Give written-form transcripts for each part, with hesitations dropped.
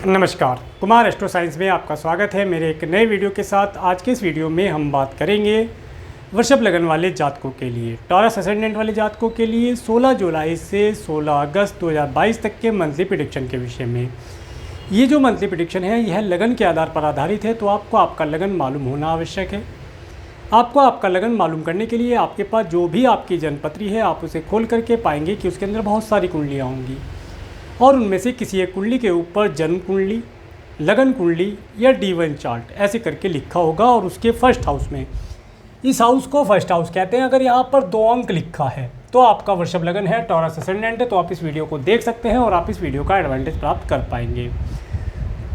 नमस्कार, Kumar astro science में आपका स्वागत है मेरे एक नए वीडियो के साथ। आज के इस वीडियो में हम बात करेंगे वृषभ लगन वाले जातकों के लिए, टॉरस असेंडेंट वाले जातकों के लिए 16 जुलाई से 16 अगस्त 2022 तक के मंथली प्रेडिक्शन के विषय में। ये जो मंथली प्रेडिक्शन है यह लगन के आधार पर आधारित है, तो आपको आपका लगन मालूम होना आवश्यक है। आपको आपका लगन मालूम करने के लिए आपके पास जो भी आपकी जन्मपत्री है आप उसे खोल करके पाएंगे कि उसके अंदर बहुत सारी कुंडलियाँ होंगी और उनमें से किसी एक कुंडली के ऊपर जन्म कुंडली, लगन कुंडली या D1 चार्ट ऐसे करके लिखा होगा और उसके फर्स्ट हाउस में, इस हाउस को फर्स्ट हाउस कहते हैं। अगर यहाँ पर 2 अंक लिखा है तो आपका वृषभ लगन है, टॉरस असेंडेंट है, तो आप इस वीडियो को देख सकते हैं और आप इस वीडियो का एडवांटेज प्राप्त कर पाएंगे।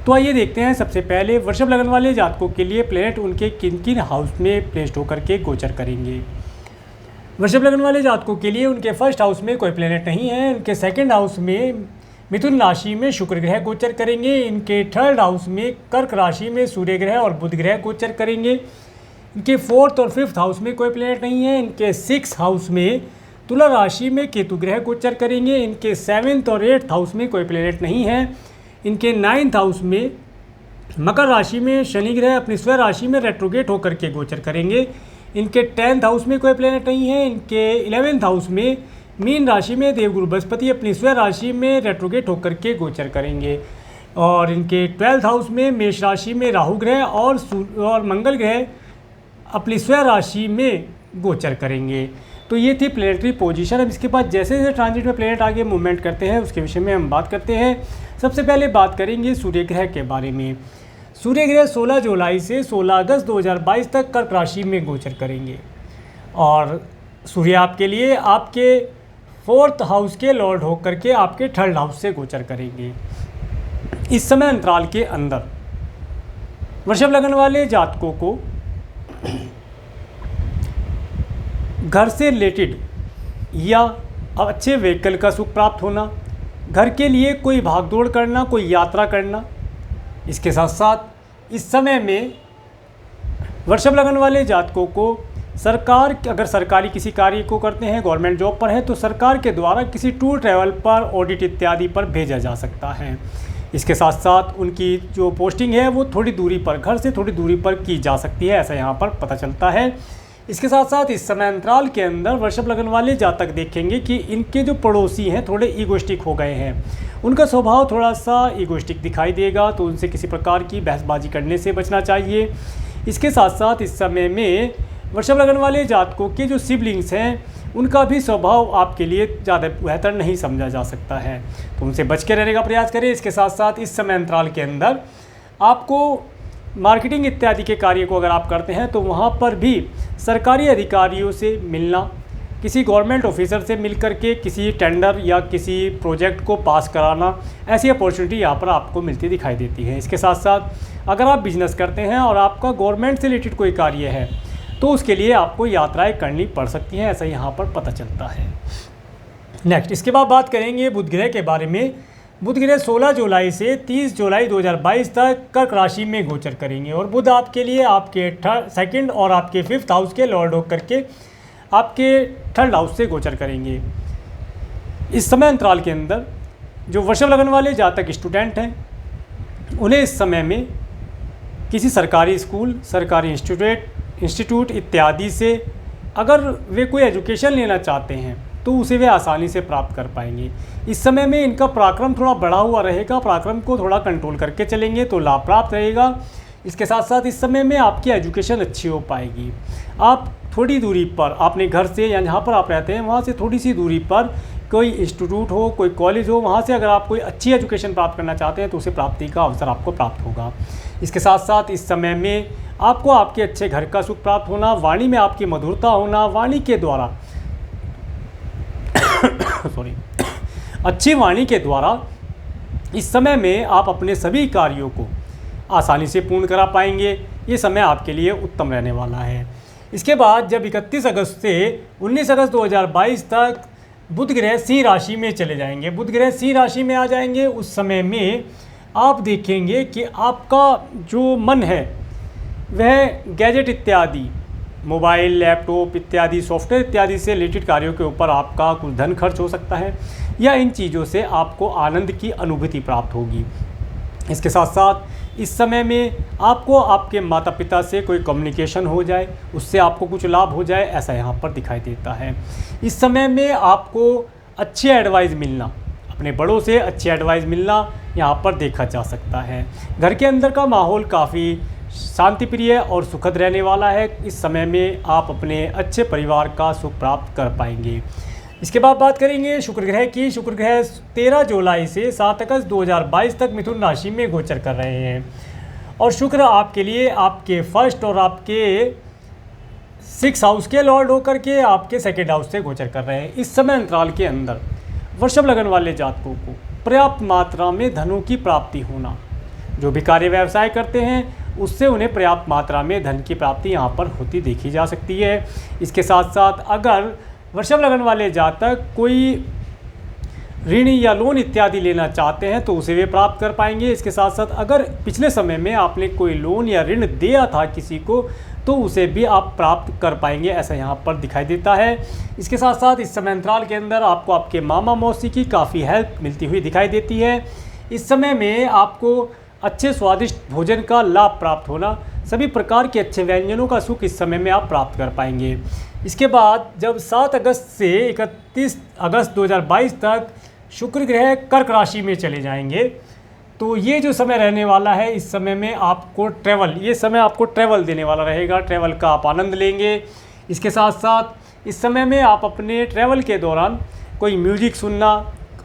तो आइए देखते हैं सबसे पहले वृषभ लगन वाले जातकों के लिए प्लेनेट उनके किन किन हाउस में प्लेस्ड होकर के गोचर करेंगे। वृषभ लगन वाले जातकों के लिए उनके फर्स्ट हाउस में कोई प्लेनेट नहीं है। उनके सेकंड हाउस में मिथुन राशि में शुक्र ग्रह गोचर करेंगे। इनके थर्ड हाउस में कर्क राशि में सूर्य ग्रह और बुध ग्रह गोचर करेंगे। इनके फोर्थ और फिफ्थ हाउस में कोई प्लेनेट नहीं है। इनके सिक्स हाउस में तुला राशि में केतु ग्रह गोचर करेंगे। इनके सेवेंथ और एट्थ हाउस में कोई प्लेनेट नहीं है। इनके नाइन्थ हाउस में मकर राशि में शनि ग्रह अपनी स्व राशि में रेट्रोगेट होकर के गोचर करेंगे। इनके 10th हाउस में कोई प्लेनेट नहीं है। इनके 11th हाउस में मीन राशि में देवगुरु बृहस्पति अपनी स्व राशि में रेट्रोगेट होकर के गोचर करेंगे। और इनके 12th हाउस में मेष राशि में राहु ग्रह और मंगल ग्रह अपनी स्व राशि में गोचर करेंगे। तो ये थी प्लेनेटरी पोजीशन। अब इसके बाद जैसे जैसे ट्रांजिट में प्लेनेट आगे मूवमेंट करते हैं उसके विषय में हम बात करते हैं। सबसे पहले बात करेंगे सूर्य ग्रह के बारे में। सूर्य ग्रह 16 जुलाई से 16 अगस्त 2022 तक कर्क राशि में गोचर करेंगे और सूर्य आपके लिए आपके 4th हाउस के लॉर्ड होकर के आपके 3rd हाउस से गोचर करेंगे। इस समय अंतराल के अंदर वृषभ लगन वाले जातकों को घर से रिलेटेड या अच्छे व्हीकल का सुख प्राप्त होना, घर के लिए कोई भागदौड़ करना, कोई यात्रा करना, इसके साथ साथ इस समय में वृषभ लगन वाले जातकों को सरकार, अगर सरकारी किसी कार्य को करते हैं, गवर्नमेंट जॉब पर है, तो सरकार के द्वारा किसी टूर ट्रैवल पर, ऑडिट इत्यादि पर भेजा जा सकता है। इसके साथ साथ उनकी जो पोस्टिंग है वो थोड़ी दूरी पर, घर से थोड़ी दूरी पर की जा सकती है, ऐसा यहाँ पर पता चलता है। इसके साथ साथ इस समय अंतराल के अंदर वृषभ लगन वाले जातक देखेंगे कि इनके जो पड़ोसी हैं थोड़े ईगोइस्टिक हो गए हैं, उनका स्वभाव थोड़ा सा ईगोइस्टिक दिखाई देगा, तो उनसे किसी प्रकार की बहसबाजी करने से बचना चाहिए। इसके साथ साथ इस समय में वृषभ लगन वाले जातकों के जो सिबलिंग्स हैं उनका भी स्वभाव आपके लिए ज़्यादा बेहतर नहीं समझा जा सकता है, तो उनसे बच के रहने का प्रयास करें। इसके साथ साथ इस समय अंतराल के अंदर आपको मार्केटिंग इत्यादि के कार्य को अगर आप करते हैं तो वहाँ पर भी सरकारी अधिकारियों से मिलना, किसी गवर्नमेंट ऑफिसर से मिल करके किसी टेंडर या किसी प्रोजेक्ट को पास कराना, ऐसी अपॉर्चुनिटी यहाँ पर आपको मिलती दिखाई देती है। इसके साथ साथ अगर आप बिजनेस करते हैं और आपका गवर्नमेंट से रिलेटेड कोई कार्य है तो उसके लिए आपको यात्राएं करनी पड़ सकती हैं, ऐसा यहाँ पर पता चलता है। नेक्स्ट, इसके बाद बात करेंगे बुध ग्रह के बारे में। बुध ग्रह 16 जुलाई से 30 जुलाई 2022 तक कर्क राशि में गोचर करेंगे और बुध आपके लिए आपके 2nd और आपके 5th हाउस के लॉर्ड होकर के आपके 3rd हाउस से गोचर करेंगे। इस समय अंतराल के अंदर जो वृषभ लगन वाले जातक स्टूडेंट हैं उन्हें इस समय में किसी सरकारी स्कूल, सरकारी इंस्टीट्यूट इत्यादि से अगर वे कोई एजुकेशन लेना चाहते हैं तो उसे वे आसानी से प्राप्त कर पाएंगे। इस समय में इनका पराक्रम थोड़ा बढ़ा हुआ रहेगा, पराक्रम को थोड़ा कंट्रोल करके चलेंगे तो लाभ प्राप्त रहेगा। इसके साथ साथ इस समय में आपकी एजुकेशन अच्छी हो पाएगी। आप थोड़ी दूरी पर अपने घर से या जहाँ पर आप रहते हैं वहाँ से थोड़ी सी दूरी पर कोई इंस्टीट्यूट हो, कोई कॉलेज हो, वहाँ से अगर आप कोई अच्छी एजुकेशन प्राप्त करना चाहते हैं तो उसे प्राप्ति का अवसर आपको प्राप्त होगा। इसके साथ साथ इस समय में आपको आपके अच्छे घर का सुख प्राप्त होना, वाणी में आपकी मधुरता होना, वाणी के द्वारा अच्छी वाणी के द्वारा इस समय में आप अपने सभी कार्यों को आसानी से पूर्ण करा पाएंगे। ये समय आपके लिए उत्तम रहने वाला है। इसके बाद जब 31 अगस्त से 19 अगस्त 2022 तक बुध ग्रह सिंह राशि में चले जाएंगे, बुध ग्रह सिंह राशि में आ जाएंगे, उस समय में आप देखेंगे कि आपका जो मन है वह गैजेट इत्यादि, मोबाइल, लैपटॉप इत्यादि, सॉफ्टवेयर इत्यादि से रिलेटेड कार्यों के ऊपर आपका कुछ धन खर्च हो सकता है या इन चीज़ों से आपको आनंद की अनुभूति प्राप्त होगी। इसके साथ साथ इस समय में आपको आपके माता पिता से कोई कम्युनिकेशन हो जाए, उससे आपको कुछ लाभ हो जाए, ऐसा यहाँ पर दिखाई देता है। इस समय में आपको अच्छी एडवाइस मिलना, अपने बड़ों से अच्छी एडवाइस मिलना यहाँ पर देखा जा सकता है। घर के अंदर का माहौल काफ़ी शांति प्रिय और सुखद रहने वाला है। इस समय में आप अपने अच्छे परिवार का सुख प्राप्त कर पाएंगे। इसके बाद बात करेंगे शुक्र ग्रह की। शुक्र ग्रह 13 जुलाई से 7 अगस्त 2022 तक मिथुन राशि में गोचर कर रहे हैं और शुक्र आपके लिए आपके फर्स्ट और आपके 6 हाउस के लॉर्ड होकर के आपके सेकेंड हाउस से गोचर कर रहे हैं। इस समय अंतराल के अंदर वृषभ लगन वाले जातकों को पर्याप्त मात्रा में धनों की प्राप्ति होना, जो भी कार्य व्यवसाय करते हैं उससे उन्हें पर्याप्त मात्रा में धन की प्राप्ति यहाँ पर होती देखी जा सकती है। इसके साथ साथ अगर वृषभ लगन वाले जातक कोई ऋण या लोन इत्यादि लेना चाहते हैं तो उसे वे प्राप्त कर पाएंगे। इसके साथ साथ अगर पिछले समय में आपने कोई लोन या ऋण दिया था किसी को तो उसे भी आप प्राप्त कर पाएंगे, ऐसा यहाँ पर दिखाई देता है। इसके साथ साथ इस समय अंतराल के अंदर आपको आपके मामा मौसी की काफ़ी हेल्प मिलती हुई दिखाई देती है। इस समय में आपको अच्छे स्वादिष्ट भोजन का लाभ प्राप्त होना, सभी प्रकार के अच्छे व्यंजनों का सुख इस समय में आप प्राप्त कर पाएंगे। इसके बाद जब 7 अगस्त से 31 अगस्त 2022 तक शुक्र ग्रह कर्क राशि में चले जाएंगे तो ये जो समय रहने वाला है, इस समय में आपको ये समय आपको ट्रैवल देने वाला रहेगा। ट्रैवल का आप आनंद लेंगे। इसके साथ साथ इस समय में आप अपने ट्रैवल के दौरान कोई म्यूजिक सुनना,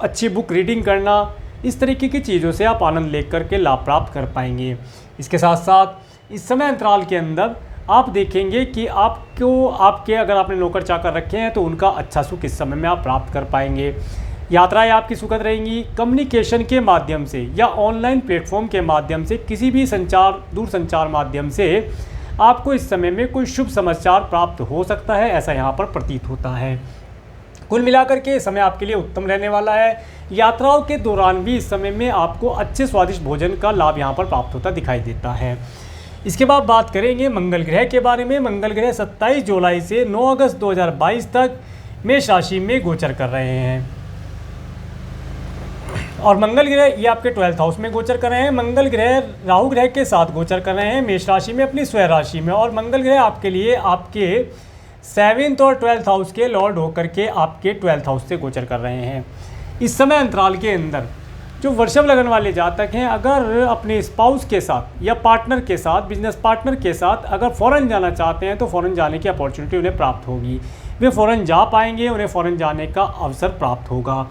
अच्छी बुक रीडिंग करना, इस तरीके की चीज़ों से आप आनंद लेकर के लाभ प्राप्त कर पाएंगे। इसके साथ साथ इस समय अंतराल के अंदर आप देखेंगे कि आपके अगर आपने नौकर चाकर रखे हैं तो उनका अच्छा सुख इस समय में आप प्राप्त कर पाएंगे। यात्राएं आपकी सुखद रहेंगी। कम्युनिकेशन के माध्यम से या ऑनलाइन प्लेटफॉर्म के माध्यम से, किसी भी दूरसंचार माध्यम से आपको इस समय में कोई शुभ समाचार प्राप्त हो सकता है, ऐसा यहाँ पर प्रतीत होता है। कुल मिलाकर के समय आपके लिए उत्तम रहने वाला है। यात्राओं के दौरान भी इस समय में आपको अच्छे स्वादिष्ट भोजन का लाभ यहाँ पर प्राप्त होता दिखाई देता है। इसके बाद बात करेंगे मंगल ग्रह के बारे में। मंगल ग्रह 27 जुलाई से 9 अगस्त 2022 तक मेष राशि में गोचर कर रहे हैं और मंगल ग्रह ये आपके 12th हाउस में गोचर कर रहे हैं। मंगल ग्रह राहु ग्रह के साथ गोचर कर रहे हैं मेष राशि में, अपनी स्वयं राशि में, और मंगल ग्रह आपके लिए आपके 7th और 12th हाउस के लॉर्ड होकर के आपके 12th हाउस से गोचर कर रहे हैं। इस समय अंतराल के अंदर जो वृषभ लगन वाले जातक हैं, अगर अपने स्पाउस के साथ या पार्टनर के साथ, बिजनेस पार्टनर के साथ अगर फ़ौरन जाना चाहते हैं तो फ़ौरन जाने की अपॉर्चुनिटी उन्हें प्राप्त होगी। वे फ़ौरन जा पाएंगे, उन्हें फ़ौरन जाने का अवसर प्राप्त होगा।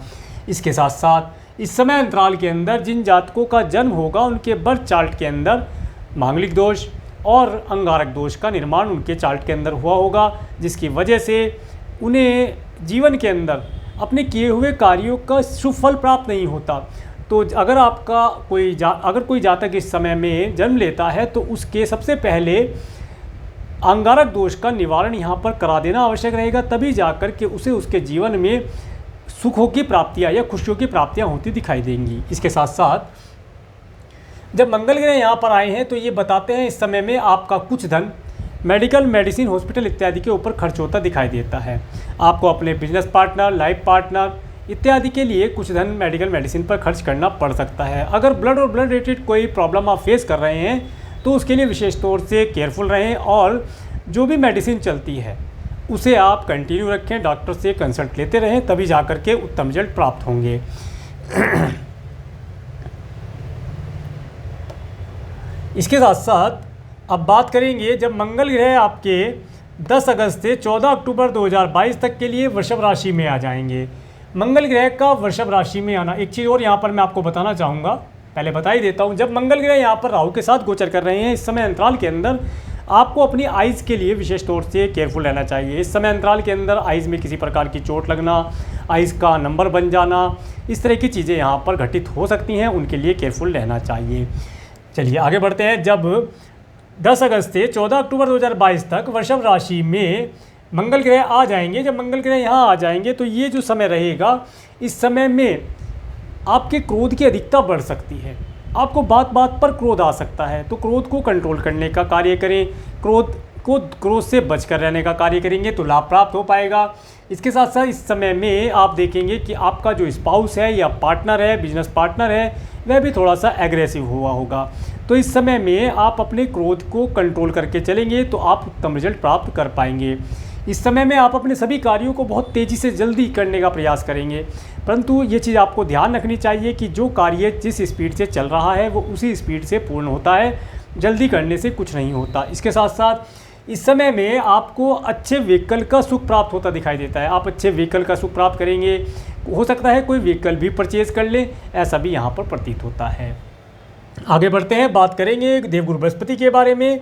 इसके साथ साथ इस समय अंतराल के अंदर जिन जातकों का जन्म होगा उनके बर्थ चार्ट के अंदर मांगलिक दोष और अंगारक दोष का निर्माण उनके चार्ट के अंदर हुआ होगा, जिसकी वजह से उन्हें जीवन के अंदर अपने किए हुए कार्यों का शुभ फल प्राप्त नहीं होता। तो अगर आपका कोई जातक इस समय में जन्म लेता है तो उसके सबसे पहले अंगारक दोष का निवारण यहाँ पर करा देना आवश्यक रहेगा, तभी जाकर के उसे उसके जीवन में सुखों की प्राप्तियाँ या खुशियों की प्राप्तियाँ होती दिखाई देंगी। इसके साथ साथ जब मंगल ग्रह यहाँ पर आए हैं तो ये बताते हैं इस समय में आपका कुछ धन मेडिकल, मेडिसिन, हॉस्पिटल इत्यादि के ऊपर खर्च होता दिखाई देता है। आपको अपने बिजनेस पार्टनर, लाइफ पार्टनर इत्यादि के लिए कुछ धन मेडिकल, मेडिसिन पर खर्च करना पड़ सकता है। अगर ब्लड और ब्लड रिलेटेड कोई प्रॉब्लम आप फेस कर रहे हैं तो उसके लिए विशेष तौर से केयरफुल रहें और जो भी मेडिसिन चलती है उसे आप कंटिन्यू रखें, डॉक्टर से कंसल्ट लेते रहें, तभी जाकर के उत्तम रिजल्ट प्राप्त होंगे। इसके साथ साथ अब बात करेंगे जब मंगल ग्रह आपके 10 अगस्त से 14 अक्टूबर 2022 तक के लिए वृषभ राशि में आ जाएंगे। मंगल ग्रह का वृषभ राशि में आना, एक चीज़ और यहाँ पर मैं आपको बताना चाहूँगा, पहले बता ही देता हूँ। जब मंगल ग्रह यहाँ पर राहु के साथ गोचर कर रहे हैं इस समय अंतराल के अंदर आपको अपनी आइज़ के लिए विशेष तौर से केयरफुल रहना चाहिए। इस समय अंतराल के अंदर आइज़ में किसी प्रकार की चोट लगना, आइज़ का नंबर बन जाना, इस तरह की चीज़ें यहाँ पर घटित हो सकती हैं, उनके लिए केयरफुल रहना चाहिए। चलिए आगे बढ़ते हैं। जब 10 अगस्त से 14 अक्टूबर 2022 तक वृषभ राशि में मंगल ग्रह आ जाएंगे, जब मंगल ग्रह यहाँ आ जाएंगे तो ये जो समय रहेगा, इस समय में आपके क्रोध की अधिकता बढ़ सकती है, आपको बात बात पर क्रोध आ सकता है, तो क्रोध को कंट्रोल करने का कार्य करें। क्रोध को क्रोध से बचकर रहने का कार्य करेंगे तो लाभ प्राप्त हो पाएगा। इसके साथ साथ इस समय में आप देखेंगे कि आपका जो स्पाउस है या पार्टनर है, बिजनेस पार्टनर है, वह भी थोड़ा सा एग्रेसिव हुआ होगा। तो इस समय में आप अपने क्रोध को कंट्रोल करके चलेंगे तो आप उत्तम रिजल्ट प्राप्त कर पाएंगे। इस समय में आप अपने सभी कार्यों को बहुत तेज़ी से जल्दी करने का प्रयास करेंगे, परंतु ये चीज़ आपको ध्यान रखनी चाहिए कि जो कार्य जिस स्पीड से चल रहा है वो उसी स्पीड से पूर्ण होता है, जल्दी करने से कुछ नहीं होता। इसके साथ साथ इस समय में आपको अच्छे व्हीकल का सुख प्राप्त होता दिखाई देता है। आप अच्छे व्हीकल का सुख प्राप्त करेंगे, हो सकता है कोई व्हीकल भी परचेज़ कर ले, ऐसा भी यहाँ पर प्रतीत होता है। आगे बढ़ते हैं, बात करेंगे देवगुरु बृहस्पति के बारे में।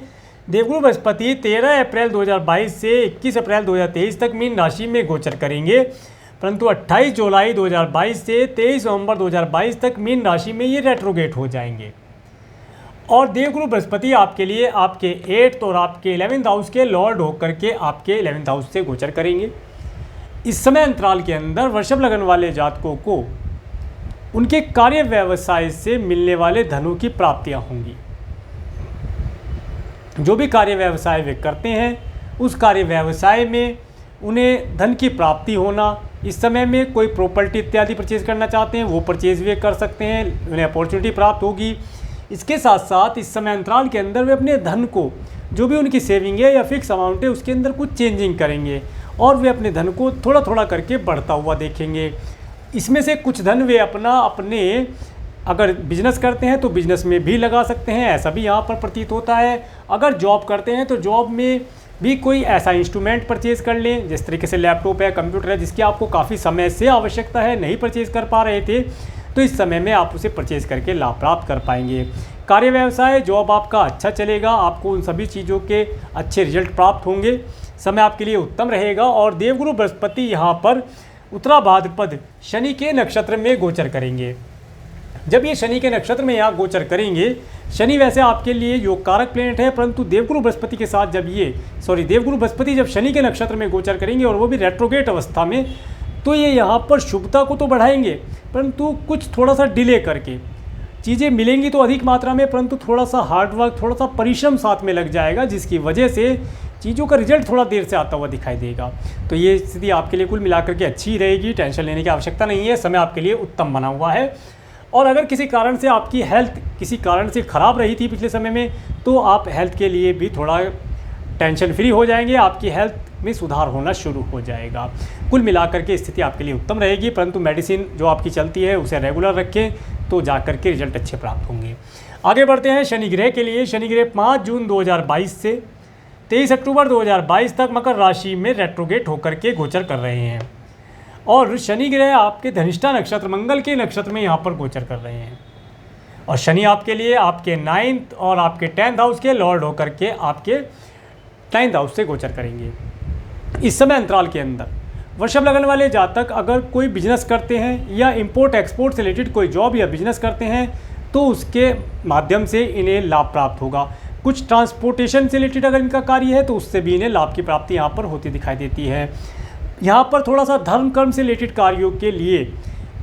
देवगुरु बृहस्पति 13 अप्रैल 2022 से 21 अप्रैल 2023 तक मीन राशि में गोचर करेंगे, परंतु 28 जुलाई 2022 से 23 नवंबर 2022 तक मीन राशि में ये रेट्रोगेट हो जाएंगे। और देवगुरु बृहस्पति आपके लिए आपके 8th और आपके 11th हाउस के लॉर्ड होकर के आपके 11th हाउस से गोचर करेंगे। इस समय अंतराल के अंदर वृषभ लग्न वाले जातकों को उनके कार्य व्यवसाय से मिलने वाले धनों की प्राप्तियां होंगी। जो भी कार्य व्यवसाय वे करते हैं उस कार्य व्यवसाय में उन्हें धन की प्राप्ति होना, इस समय में कोई प्रॉपर्टी इत्यादि परचेज करना चाहते हैं वो परचेज वे कर सकते हैं, उन्हें अपॉर्चुनिटी प्राप्त होगी। इसके साथ साथ इस समय अंतराल के अंदर वे अपने धन को, जो भी उनकी सेविंग है या फिक्स अमाउंट है, उसके अंदर कुछ चेंजिंग करेंगे और वे अपने धन को थोड़ा थोड़ा करके बढ़ता हुआ देखेंगे। इसमें से कुछ धन वे अपने अगर बिजनेस करते हैं तो बिजनेस में भी लगा सकते हैं, ऐसा भी यहाँ पर प्रतीत होता है। अगर जॉब करते हैं तो जॉब में भी कोई ऐसा इंस्ट्रूमेंट परचेज कर लें, जिस तरीके से लैपटॉप है, कंप्यूटर है, जिसकी आपको काफ़ी समय से आवश्यकता है, नहीं परचेज कर पा रहे थे, तो इस समय में आप उसे परचेज करके लाभ प्राप्त कर पाएंगे। कार्य व्यवसाय जॉब आपका अच्छा चलेगा, आपको उन सभी चीज़ों के अच्छे रिजल्ट प्राप्त होंगे, समय आपके लिए उत्तम रहेगा। और देवगुरु बृहस्पति यहाँ पर उत्तरा भाद्रपद शनि के नक्षत्र में गोचर करेंगे। जब ये शनि के नक्षत्र में यहाँ गोचर करेंगे, शनि वैसे आपके लिए योग कारक प्लेनेट है, परंतु देवगुरु बृहस्पति के साथ देवगुरु बृहस्पति जब शनि के नक्षत्र में गोचर करेंगे और वो भी रेट्रोगेट अवस्था में, तो ये यहाँ पर शुभता को तो बढ़ाएंगे, परंतु कुछ थोड़ा सा डिले करके चीज़ें मिलेंगी तो अधिक मात्रा में, परंतु थोड़ा सा हार्डवर्क, थोड़ा सा परिश्रम साथ में लग जाएगा, जिसकी वजह से चीज़ों का रिजल्ट थोड़ा देर से आता हुआ दिखाई देगा। तो ये स्थिति आपके लिए कुल मिलाकर के अच्छी रहेगी, टेंशन लेने की आवश्यकता नहीं है, समय आपके लिए उत्तम बना हुआ है। और अगर किसी कारण से आपकी हेल्थ किसी कारण से ख़राब रही थी पिछले समय में, तो आप हेल्थ के लिए भी थोड़ा टेंशन फ्री हो जाएंगे, आपकी हेल्थ में सुधार होना शुरू हो जाएगा। कुल मिलाकर के स्थिति आपके लिए उत्तम रहेगी, परंतु मेडिसिन जो आपकी चलती है उसे रेगुलर रखें तो जाकर के रिजल्ट अच्छे प्राप्त होंगे। आगे बढ़ते हैं शनि ग्रह के लिए। शनि ग्रह 5 जून 2022 से 23 अक्टूबर 2022 तक मकर राशि में रेट्रोगेट होकर के गोचर कर रहे हैं और शनि ग्रह आपके धनिष्ठा नक्षत्र मंगल के नक्षत्र में यहाँ पर गोचर कर रहे हैं। और शनि आपके लिए आपके 9th और आपके 10th हाउस के लॉर्ड होकर के आपके 9th हाउस से गोचर करेंगे। इस समय अंतराल के अंदर वृषभ लग्न वाले जातक अगर कोई बिजनेस करते हैं या इंपोर्ट एक्सपोर्ट से रिलेटेड कोई जॉब या बिजनेस करते हैं तो उसके माध्यम से इन्हें लाभ प्राप्त होगा। कुछ ट्रांसपोर्टेशन से रिलेटेड अगर इनका कार्य है तो उससे भी इन्हें लाभ की प्राप्ति यहाँ पर होती दिखाई देती है। यहाँ पर थोड़ा सा धर्म कर्म से रिलेटेड कार्यों के लिए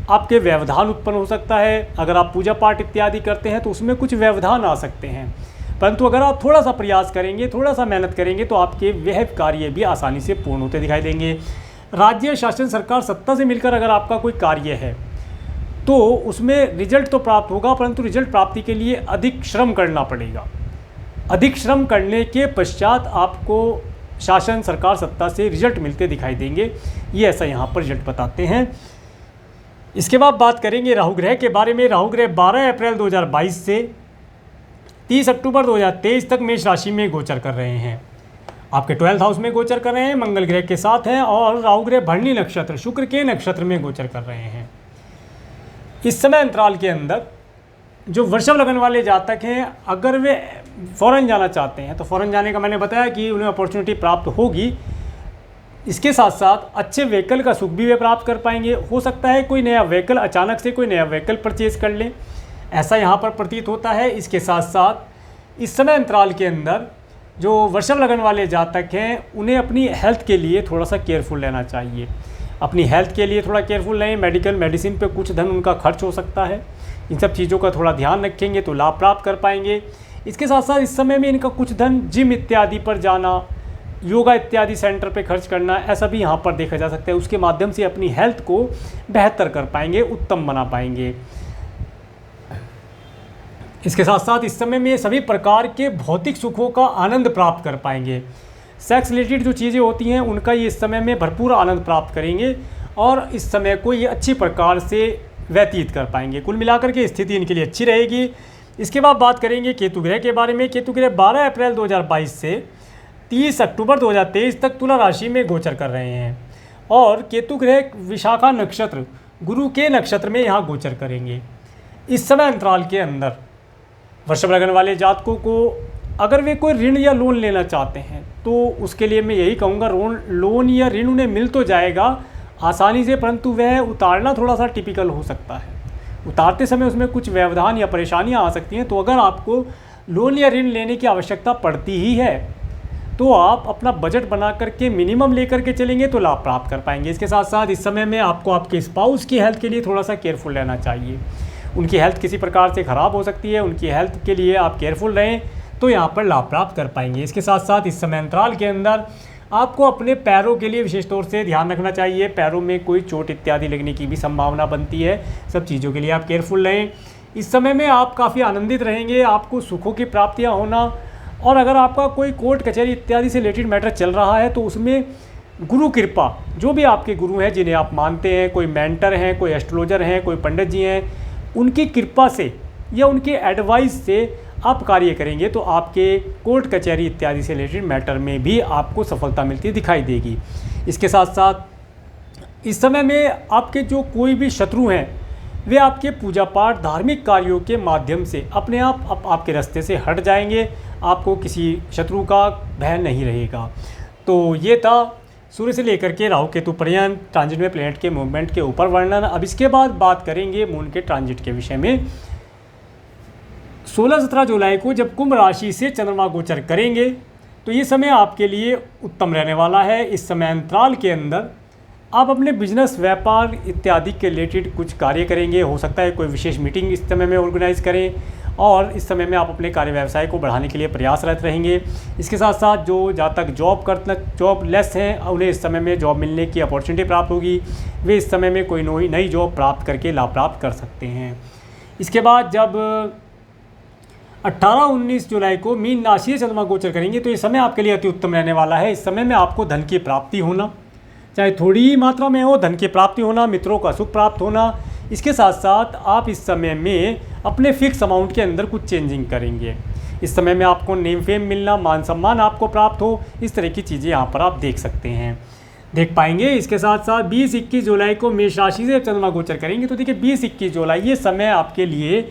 आपके व्यवधान उत्पन्न हो सकता है। अगर आप पूजा पाठ इत्यादि करते हैं तो उसमें कुछ व्यवधान आ सकते हैं, परंतु अगर आप थोड़ा सा प्रयास करेंगे, थोड़ा सा मेहनत करेंगे तो आपके वह कार्य भी आसानी से पूर्ण होते दिखाई देंगे। राज्य शासन सरकार सत्ता से मिलकर अगर आपका कोई कार्य है तो उसमें रिजल्ट तो प्राप्त होगा, परंतु रिजल्ट प्राप्ति के लिए अधिक श्रम करना पड़ेगा। अधिक श्रम करने के पश्चात आपको शासन सरकार सत्ता से रिजल्ट मिलते दिखाई देंगे, ये ऐसा यहाँ पर रिजल्ट बताते हैं। इसके बाद बात करेंगे राहु ग्रह के बारे में। राहु ग्रह 12 अप्रैल 2022 से 30 अक्टूबर 2023 तक मेष राशि में गोचर कर रहे हैं। आपके 12th हाउस में गोचर कर रहे हैं, मंगल ग्रह के साथ हैं और राहु ग्रह भरणी नक्षत्र शुक्र के नक्षत्र में गोचर कर रहे हैं। इस समय अंतराल के अंदर जो वृषभ लग्न वाले जातक हैं, अगर वे फ़ौरन जाना चाहते हैं तो फ़ौरन जाने का मैंने बताया कि उन्हें अपॉर्चुनिटी प्राप्त होगी। इसके साथ साथ अच्छे व्हीकल का सुख भी वे प्राप्त कर पाएंगे। हो सकता है कोई नया व्हीकल, अचानक से कोई नया व्हीकल परचेज कर लें, ऐसा यहाँ पर प्रतीत होता है। इसके साथ साथ इस समय अंतराल के अंदर जो वृषभ लग्न वाले जातक हैं उन्हें अपनी हेल्थ के लिए थोड़ा सा केयरफुल रहना चाहिए। अपनी हेल्थ के लिए थोड़ा केयरफुल रहें। मेडिसिन पे कुछ धन उनका खर्च हो सकता है, इन सब चीज़ों का थोड़ा ध्यान रखेंगे तो लाभ प्राप्त कर पाएंगे। इसके साथ साथ इस समय में इनका कुछ धन जिम इत्यादि पर जाना, योगा इत्यादि सेंटर पे खर्च करना, ऐसा भी यहाँ पर देखा जा सकता है। उसके माध्यम से अपनी हेल्थ को बेहतर कर पाएंगे, उत्तम बना पाएंगे। इसके साथ साथ इस समय में सभी प्रकार के भौतिक सुखों का आनंद प्राप्त कर पाएंगे। सेक्स रिलेटेड जो चीज़ें होती हैं उनका ये इस समय में भरपूर आनंद प्राप्त करेंगे और इस समय को ये अच्छी प्रकार से व्यतीत कर पाएंगे। कुल मिलाकर के स्थिति इनके लिए अच्छी रहेगी। इसके बाद बात करेंगे केतु ग्रह के बारे में। केतु ग्रह 12 अप्रैल 2022 से 30 अक्टूबर 2023 तक तुला राशि में गोचर कर रहे हैं और केतु ग्रह विशाखा नक्षत्र गुरु के नक्षत्र में यहाँ गोचर करेंगे। इस समय अंतराल के अंदर वृषभ लग्न वाले जातकों को अगर वे कोई ऋण या लोन लेना चाहते हैं तो उसके लिए मैं यही कहूँगा, लोन या ऋण उन्हें मिल तो जाएगा आसानी से, परंतु वह उतारना थोड़ा सा टिपिकल हो सकता है। उतारते समय उसमें कुछ व्यवधान या परेशानियां आ सकती हैं। तो अगर आपको लोन या ऋण लेने की आवश्यकता पड़ती ही है तो आप अपना बजट बना करके मिनिमम लेकर के चलेंगे तो लाभ प्राप्त कर पाएंगे। इसके साथ साथ इस समय में आपको आपके स्पाउस की हेल्थ के लिए थोड़ा सा केयरफुल रहना चाहिए। उनकी हेल्थ किसी प्रकार से ख़राब हो सकती है, उनकी हेल्थ के लिए आप केयरफुल रहें तो यहाँ पर लाभ प्राप्त कर पाएंगे। इसके साथ साथ इस समय अंतराल के अंदर आपको अपने पैरों के लिए विशेष तौर से ध्यान रखना चाहिए। पैरों में कोई चोट इत्यादि लगने की भी संभावना बनती है। सब चीज़ों के लिए आप केयरफुल रहें। इस समय में आप काफ़ी आनंदित रहेंगे, आपको सुखों की प्राप्तियाँ होना, और अगर आपका कोई कोर्ट कचहरी इत्यादि से रिलेटेड मैटर चल रहा है तो उसमें गुरु कृपा, जो भी आपके गुरु हैं जिन्हें आप मानते हैं, कोई मेंटर हैं, कोई एस्ट्रोलॉजर हैं, कोई पंडित जी हैं, उनकी कृपा से या उनके एडवाइस से आप कार्य करेंगे तो आपके कोर्ट कचहरी इत्यादि से रिलेटेड मैटर में भी आपको सफलता मिलती दिखाई देगी। इसके साथ साथ इस समय में आपके जो कोई भी शत्रु हैं वे आपके पूजा पाठ धार्मिक कार्यों के माध्यम से अपने आप आपके रास्ते से हट जाएंगे। आपको किसी शत्रु का भय नहीं रहेगा। तो ये था सूर्य से लेकर के राहु केतु पर्यंत ट्रांजिट में प्लेनेट के मूवमेंट के ऊपर वर्णन। अब इसके बाद बात करेंगे मून के ट्रांजिट के विषय में। 16-17 जुलाई को जब कुंभ राशि से चंद्रमा गोचर करेंगे तो ये समय आपके लिए उत्तम रहने वाला है। इस समय अंतराल के अंदर आप अपने बिजनेस, व्यापार इत्यादि के रिलेटेड कुछ कार्य करेंगे। हो सकता है कोई विशेष मीटिंग इस समय में ऑर्गेनाइज करें और इस समय में आप अपने कार्य व्यवसाय को बढ़ाने के लिए प्रयासरत रहेंगे। इसके साथ साथ जो जातक जॉब लेस हैं उन्हें इस समय में जॉब मिलने की अपॉर्चुनिटी प्राप्त होगी। वे इस समय में कोई नई जॉब प्राप्त करके लाभ प्राप्त कर सकते हैं। इसके बाद जब 18-19 जुलाई को मीन राशि से चंद्रमा गोचर करेंगे तो ये समय आपके लिए अति उत्तम रहने वाला है। इस समय में आपको धन की प्राप्ति होना, चाहे थोड़ी ही मात्रा में हो, धन की प्राप्ति होना, मित्रों का सुख प्राप्त होना। इसके साथ साथ आप इस समय में अपने फिक्स अमाउंट के अंदर कुछ चेंजिंग करेंगे। इस समय में आपको नेम फेम मिलना, मान सम्मान आपको प्राप्त हो, इस तरह की चीज़ें यहाँ पर आप देख पाएंगे। इसके साथ साथ 20-21 जुलाई को मेष राशि से चंद्रमा गोचर करेंगे तो देखिए 20-21 जुलाई ये समय आपके लिए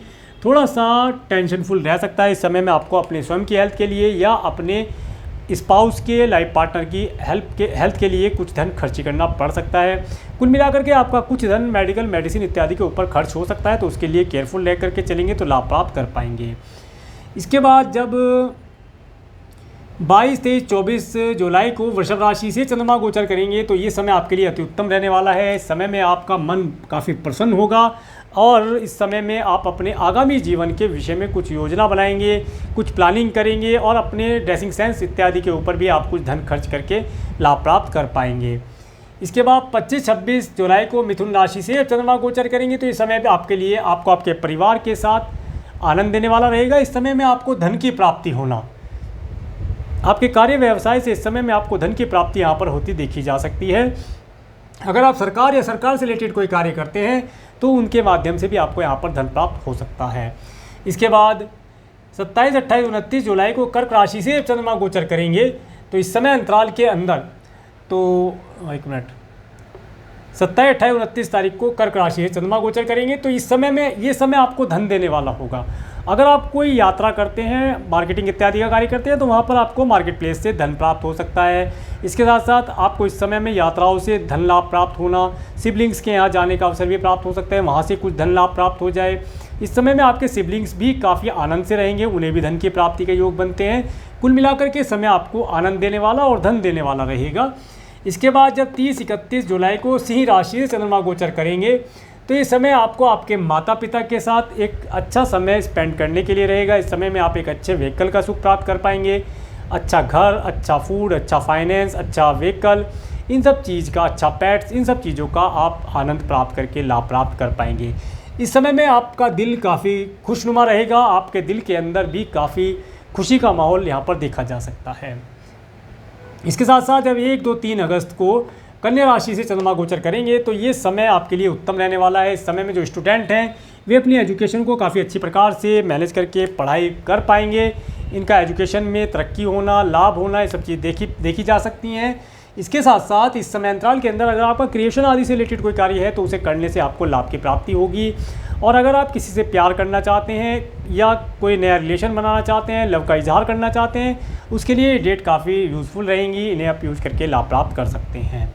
थोड़ा सा टेंशनफुल रह सकता है। इस समय में आपको अपने स्वयं की हेल्थ के लिए या अपने स्पाउस के लाइफ पार्टनर की हेल्थ के लिए कुछ धन खर्च करना पड़ सकता है। कुल मिलाकर के आपका कुछ धन मेडिकल, मेडिसिन इत्यादि के ऊपर खर्च हो सकता है, तो उसके लिए केयरफुल रह करके चलेंगे तो लाभ प्राप्त कर पाएंगे। इसके बाद जब 22, 23, 24 जुलाई को वृषभ राशि से चंद्रमा गोचर करेंगे तो ये समय आपके लिए अति उत्तम रहने वाला है। इस समय में आपका मन काफ़ी प्रसन्न होगा और इस समय में आप अपने आगामी जीवन के विषय में कुछ योजना बनाएंगे, कुछ प्लानिंग करेंगे और अपने ड्रेसिंग सेंस इत्यादि के ऊपर भी आप कुछ धन खर्च करके लाभ प्राप्त कर पाएंगे। इसके बाद 25-26 जुलाई को मिथुन राशि से चंद्रमा गोचर करेंगे तो इस समय आपके लिए आपको आपके परिवार के साथ आनंद देने वाला रहेगा। इस समय में आपको धन की प्राप्ति होना, आपके कार्य व्यवसाय से इस समय में आपको धन की प्राप्ति यहाँ पर होती देखी जा सकती है। अगर आप सरकार या सरकार से रिलेटेड कोई कार्य करते हैं तो उनके माध्यम से भी आपको यहाँ पर धन प्राप्त हो सकता है। इसके बाद 27, 28, 29 जुलाई को कर्क राशि से चंद्रमा गोचर करेंगे तो इस समय अंतराल के अंदर तो 27, 28, 29 तारीख को कर्क राशि से चंद्रमा गोचर करेंगे तो इस समय में ये समय आपको धन देने वाला होगा। अगर आप कोई यात्रा करते हैं, मार्केटिंग इत्यादि का कार्य करते हैं तो वहाँ पर आपको मार्केट प्लेस से धन प्राप्त हो सकता है। इसके साथ साथ आपको इस समय में यात्राओं से धन लाभ प्राप्त होना, सिबलिंग्स के यहाँ जाने का अवसर भी प्राप्त हो सकता है, वहाँ से कुछ धन लाभ प्राप्त हो जाए। इस समय में आपके सिबलिंग्स भी काफ़ी आनंद से रहेंगे, उन्हें भी धन की प्राप्ति के योग बनते हैं। कुल मिलाकर के समय आपको आनंद देने वाला और धन देने वाला रहेगा। इसके बाद जब 30-31 जुलाई को सिंह राशि से चंद्रमा गोचर करेंगे तो ये समय आपको आपके माता पिता के साथ एक अच्छा समय स्पेंड करने के लिए रहेगा। इस समय में आप एक अच्छे व्हीकल का सुख प्राप्त कर पाएंगे, अच्छा घर, अच्छा फूड, अच्छा फाइनेंस, अच्छा व्हीकल, इन सब चीज़ का, अच्छा पेट्स, इन सब चीज़ों का आप आनंद प्राप्त करके लाभ प्राप्त कर पाएंगे। इस समय में आपका दिल काफ़ी खुशनुमा रहेगा, आपके दिल के अंदर भी काफ़ी खुशी का माहौल यहाँ पर देखा जा सकता है। इसके साथ साथ जब 1, 2, 3 अगस्त को कन्या राशि से चंद्रमा गोचर करेंगे तो ये समय आपके लिए उत्तम रहने वाला है। इस समय में जो स्टूडेंट हैं वे अपनी एजुकेशन को काफ़ी अच्छी प्रकार से मैनेज करके पढ़ाई कर पाएंगे। इनका एजुकेशन में तरक्की होना, लाभ होना, ये सब चीज़ देखी जा सकती हैं। इसके साथ साथ इस समय अंतराल के अंदर अगर आपका क्रिएशन आदि से रिलेटेड कोई कार्य है तो उसे करने से आपको लाभ की प्राप्ति होगी। और अगर आप किसी से प्यार करना चाहते हैं या कोई नया रिलेशन बनाना चाहते हैं, लव का इजहार करना चाहते हैं, उसके लिए ये डेट काफ़ी यूज़फुल रहेंगी। इन्हें आप यूज़ करके लाभ प्राप्त कर सकते हैं।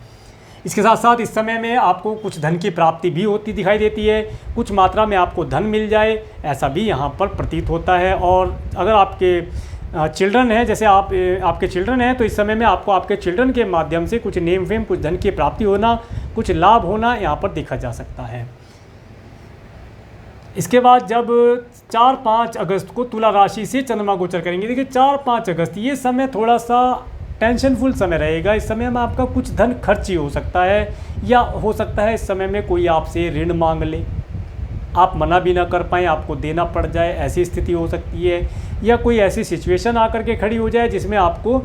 इसके साथ साथ इस समय में आपको कुछ धन की प्राप्ति भी होती दिखाई देती है, कुछ मात्रा में आपको धन मिल जाए ऐसा भी यहाँ पर प्रतीत होता है। और अगर आपके चिल्ड्रन हैं, जैसे आपके चिल्ड्रन हैं, तो इस समय में आपको आपके चिल्ड्रन के माध्यम से कुछ नेम फेम, कुछ धन की प्राप्ति होना, कुछ लाभ होना यहाँ पर देखा जा सकता है। इसके बाद जब 4-5 अगस्त को तुला राशि से चंद्रमा गोचर करेंगे, देखिए 4-5 अगस्त ये समय थोड़ा सा टेंशनफुल समय रहेगा। इस समय में आपका कुछ धन खर्च ही हो सकता है, या हो सकता है इस समय में कोई आपसे ऋण मांग ले, आप मना भी ना कर पाएँ, आपको देना पड़ जाए, ऐसी स्थिति हो सकती है। या कोई ऐसी सिचुएशन आकर के खड़ी हो जाए जिसमें आपको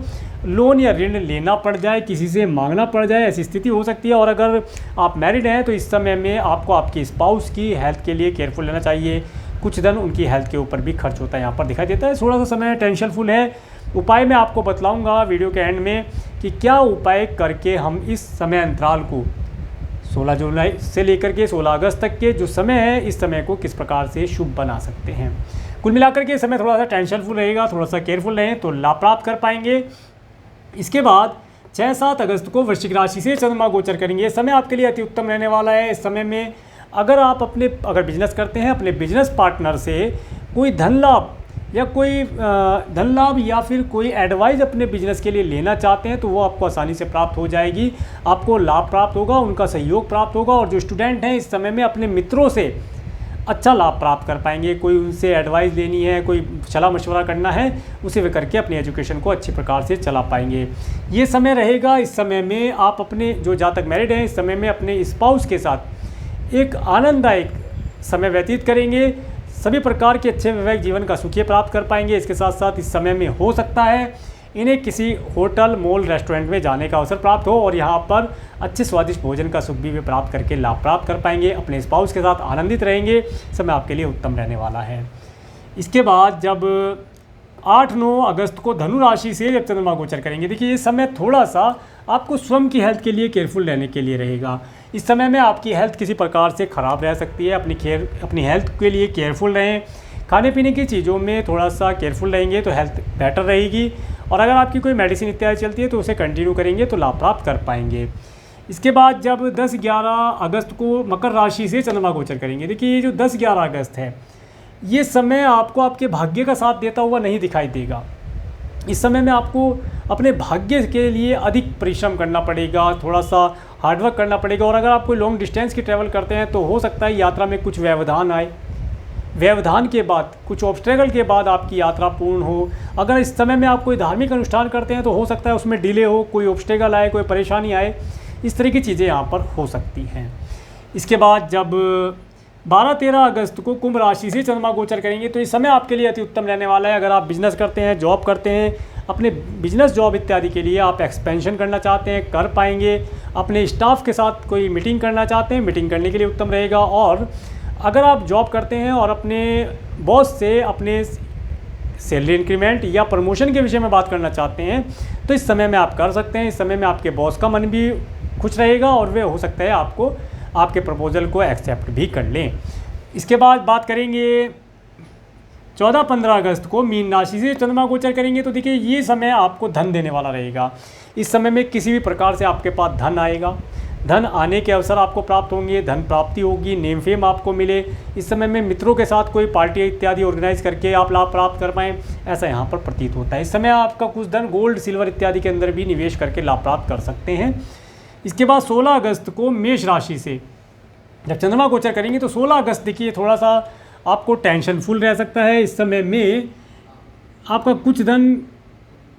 लोन या ऋण लेना पड़ जाए, किसी से मांगना पड़ जाए, ऐसी स्थिति हो सकती है। और अगर आप मैरिड हैं तो इस समय में आपको आपकी स्पाउस की हेल्थ के लिए केयरफुल रहना चाहिए। कुछ धन उनकी हेल्थ के ऊपर भी खर्च होता है, यहाँ पर दिखाई देता है। थोड़ा सा समय टेंशनफुल है। उपाय मैं आपको बतलाऊँगा वीडियो के एंड में कि क्या उपाय करके हम इस समय अंतराल को 16 जुलाई से लेकर के 16 अगस्त तक के जो समय है, इस समय को किस प्रकार से शुभ बना सकते हैं। कुल मिलाकर के समय थोड़ा सा टेंशनफुल रहेगा, थोड़ा सा केयरफुल रहें तो लाभ प्राप्त कर पाएंगे। इसके बाद 6-7 अगस्त को वृश्चिक राशि से चंद्रमा गोचर करेंगे। समय आपके लिए अति उत्तम रहने वाला है। इस समय में अगर बिजनेस करते हैं, अपने बिजनेस पार्टनर से कोई धन लाभ या फिर कोई एडवाइस अपने बिजनेस के लिए लेना चाहते हैं तो वो आपको आसानी से प्राप्त हो जाएगी। आपको लाभ प्राप्त होगा, उनका सहयोग प्राप्त होगा। और जो स्टूडेंट हैं इस समय में अपने मित्रों से अच्छा लाभ प्राप्त कर पाएंगे। कोई उनसे एडवाइस लेनी है, कोई सलाह मशवरा करना है, उसे वे करके अपनी एजुकेशन को अच्छी प्रकार से चला पाएंगे। ये समय रहेगा। इस समय में आप अपने जो जहाँ तक मैरिड हैं, इस समय में अपने स्पाउस के साथ एक आनंददायक समय व्यतीत करेंगे। सभी प्रकार के अच्छे वैवाहिक जीवन का सुखी प्राप्त कर पाएंगे। इसके साथ साथ इस समय में हो सकता है इन्हें किसी होटल, मॉल, रेस्टोरेंट में जाने का अवसर प्राप्त हो और यहाँ पर अच्छे स्वादिष्ट भोजन का सुख भी प्राप्त करके लाभ प्राप्त कर पाएंगे। अपने स्पाउस के साथ आनंदित रहेंगे। समय आपके लिए उत्तम रहने वाला है। इसके बाद जब 8-9 अगस्त को धनु राशि से जब चंद्रमा गोचर करेंगे, देखिए ये समय थोड़ा सा आपको स्वयं की हेल्थ के लिए केयरफुल रहने के लिए रहेगा। इस समय में आपकी हेल्थ किसी प्रकार से ख़राब रह सकती है। अपनी हेल्थ के लिए केयरफुल रहें। खाने पीने की चीज़ों में थोड़ा सा केयरफुल रहेंगे तो हेल्थ बेटर रहेगी। और अगर आपकी कोई मेडिसिन इत्यादि चलती है तो उसे कंटिन्यू करेंगे तो लाभ प्राप्त कर पाएंगे। इसके बाद जब 10-11 अगस्त को मकर राशि से चंद्रमा गोचर करेंगे, देखिए ये जो 10-11 अगस्त है ये समय आपको आपके भाग्य का साथ देता हुआ नहीं दिखाई देगा। इस समय में आपको अपने भाग्य के लिए अधिक परिश्रम करना पड़ेगा, थोड़ा सा हार्डवर्क करना पड़ेगा। और अगर आप कोई लॉन्ग डिस्टेंस की ट्रैवल करते हैं तो हो सकता है यात्रा में कुछ व्यवधान आए, व्यवधान के बाद कुछ ऑब्स्टेकल के बाद आपकी यात्रा पूर्ण हो। अगर इस समय में आप कोई धार्मिक अनुष्ठान करते हैं तो हो सकता है उसमें डिले हो, कोई ऑब्स्टेकल आए, कोई परेशानी आए, इस तरह की चीज़ें यहाँ पर हो सकती हैं। इसके बाद जब 12-13 अगस्त को कुंभ राशि से चंद्रमा गोचर करेंगे तो इस समय आपके लिए अति उत्तम रहने वाला है। अगर आप बिजनेस करते हैं, जॉब करते हैं, अपने बिजनेस जॉब इत्यादि के लिए आप एक्सपेंशन करना चाहते हैं, कर पाएंगे। अपने स्टाफ के साथ कोई मीटिंग करना चाहते हैं, मीटिंग करने के लिए उत्तम रहेगा। और अगर आप जॉब करते हैं और अपने बॉस से अपने सैलरी इंक्रीमेंट या प्रमोशन के विषय में बात करना चाहते हैं तो इस समय में आप कर सकते हैं। इस समय में आपके बॉस का मन भी खुश रहेगा और वे हो सकता है आपको आपके प्रपोजल को एक्सेप्ट भी कर लें। इसके बाद बात करेंगे 14-15 अगस्त को मीन राशि से चंद्रमा गोचर करेंगे तो देखिए ये समय आपको धन देने वाला रहेगा। इस समय में किसी भी प्रकार से आपके पास धन आएगा, धन आने के अवसर आपको प्राप्त होंगे, धन प्राप्ति होगी, नेम फेम आपको मिले। इस समय में मित्रों के साथ कोई पार्टी इत्यादि ऑर्गेनाइज करके आप लाभ प्राप्त कर पाएँ, ऐसा यहाँ पर प्रतीत होता है। इस समय आपका कुछ धन गोल्ड, सिल्वर इत्यादि के अंदर भी निवेश करके लाभ प्राप्त कर सकते हैं। इसके बाद 16 अगस्त को मेष राशि से जब चंद्रमा गोचर करेंगे तो 16 अगस्त देखिए थोड़ा सा आपको टेंशनफुल रह सकता है। इस समय में आपका कुछ धन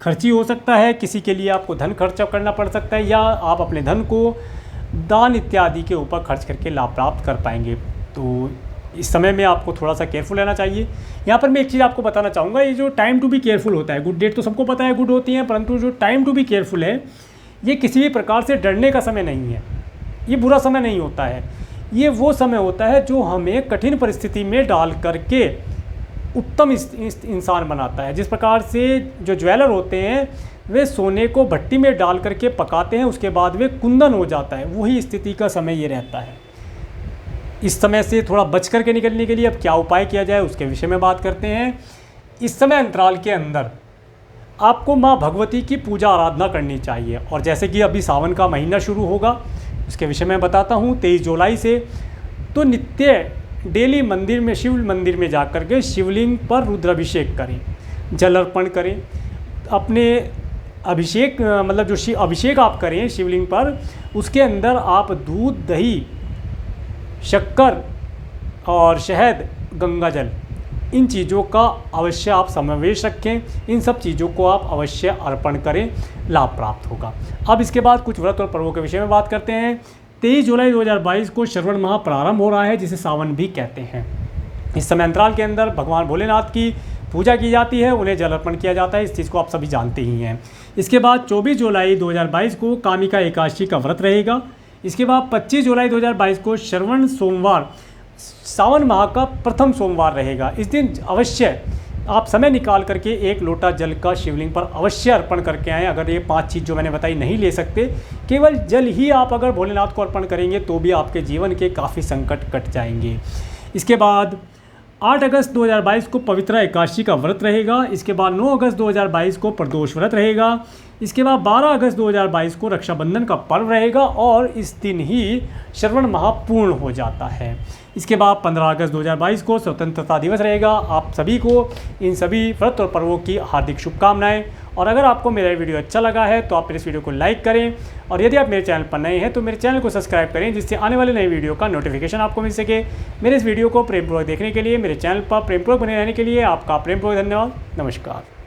खर्ची हो सकता है, किसी के लिए आपको धन खर्च करना पड़ सकता है, या आप अपने धन को दान इत्यादि के ऊपर खर्च करके लाभ प्राप्त कर पाएंगे। तो इस समय में आपको थोड़ा सा केयरफुल रहना चाहिए। यहाँ पर मैं एक चीज़ आपको बताना चाहूँगा, ये जो टाइम टू बी केयरफुल होता है, गुड डेट तो सबको पता है गुड होती हैं, परंतु जो टाइम टू बी केयरफुल है ये किसी भी प्रकार से डरने का समय नहीं है, ये बुरा समय नहीं होता है। ये वो समय होता है जो हमें कठिन परिस्थिति में डाल करके उत्तम इंसान बनाता है। जिस प्रकार से जो ज्वेलर होते हैं वे सोने को भट्टी में डाल करके पकाते हैं, उसके बाद वे कुंदन हो जाता है, वही स्थिति का समय ये रहता है। इस समय से थोड़ा बच करके निकलने के लिए अब क्या उपाय किया जाए उसके विषय में बात करते हैं। इस समय अंतराल के अंदर आपको माँ भगवती की पूजा आराधना करनी चाहिए, और जैसे कि अभी सावन का महीना शुरू होगा उसके विषय में बताता हूँ 23 जुलाई से। तो नित्य डेली मंदिर में, शिव मंदिर में जा कर के शिवलिंग पर रुद्राभिषेक करें, जल अर्पण करें। अपने अभिषेक मतलब जो अभिषेक आप करें शिवलिंग पर, उसके अंदर आप दूध, दही, शक्कर और शहद, गंगा जल, इन चीज़ों का अवश्य आप समावेश रखें। इन सब चीज़ों को आप अवश्य अर्पण करें, लाभ प्राप्त होगा। अब इसके बाद कुछ व्रत और पर्वों के विषय में बात करते हैं। 23 जुलाई 2022 को श्रवण माह प्रारंभ हो रहा है, जिसे सावन भी कहते हैं। इस समय अंतराल के अंदर भगवान भोलेनाथ की पूजा की जाती है, उन्हें जल अर्पण किया जाता है, इस चीज़ को आप सभी जानते ही हैं। इसके बाद 24 जुलाई 2022 को कामिका एकादशी का व्रत रहेगा। इसके बाद 25 जुलाई 2022 को श्रवण सोमवार, सावन माह का प्रथम सोमवार रहेगा। इस दिन अवश्य आप समय निकाल करके 1 लोटा जल का शिवलिंग पर अवश्य अर्पण करके आएँ। अगर ये 5 चीज़ जो मैंने बताई नहीं ले सकते, केवल जल ही आप अगर भोलेनाथ को अर्पण करेंगे तो भी आपके जीवन के काफ़ी संकट कट जाएंगे। इसके बाद 8 अगस्त 2022 को पवित्रा एकादशी का व्रत रहेगा। इसके बाद 9 अगस्त 2022 को प्रदोष व्रत रहेगा। इसके बाद 12 अगस्त 2022 को रक्षाबंधन का पर्व रहेगा, और इस दिन ही श्रवण माह पूर्ण हो जाता है। इसके बाद 15 अगस्त 2022 को स्वतंत्रता दिवस रहेगा। आप सभी को इन सभी व्रत और पर्वों की हार्दिक शुभकामनाएं। और अगर आपको मेरा वीडियो अच्छा लगा है तो आप मेरे इस वीडियो को लाइक करें, और यदि आप मेरे चैनल पर नए हैं तो मेरे चैनल को सब्सक्राइब करें, जिससे आने वाले नए वीडियो का नोटिफिकेशन आपको मिल सके। मेरे इस वीडियो को प्रेमपूर्वक देखने के लिए, मेरे चैनल पर प्रेमपूर्वक बने रहने के लिए आपका प्रेमपूर्वक धन्यवाद। नमस्कार।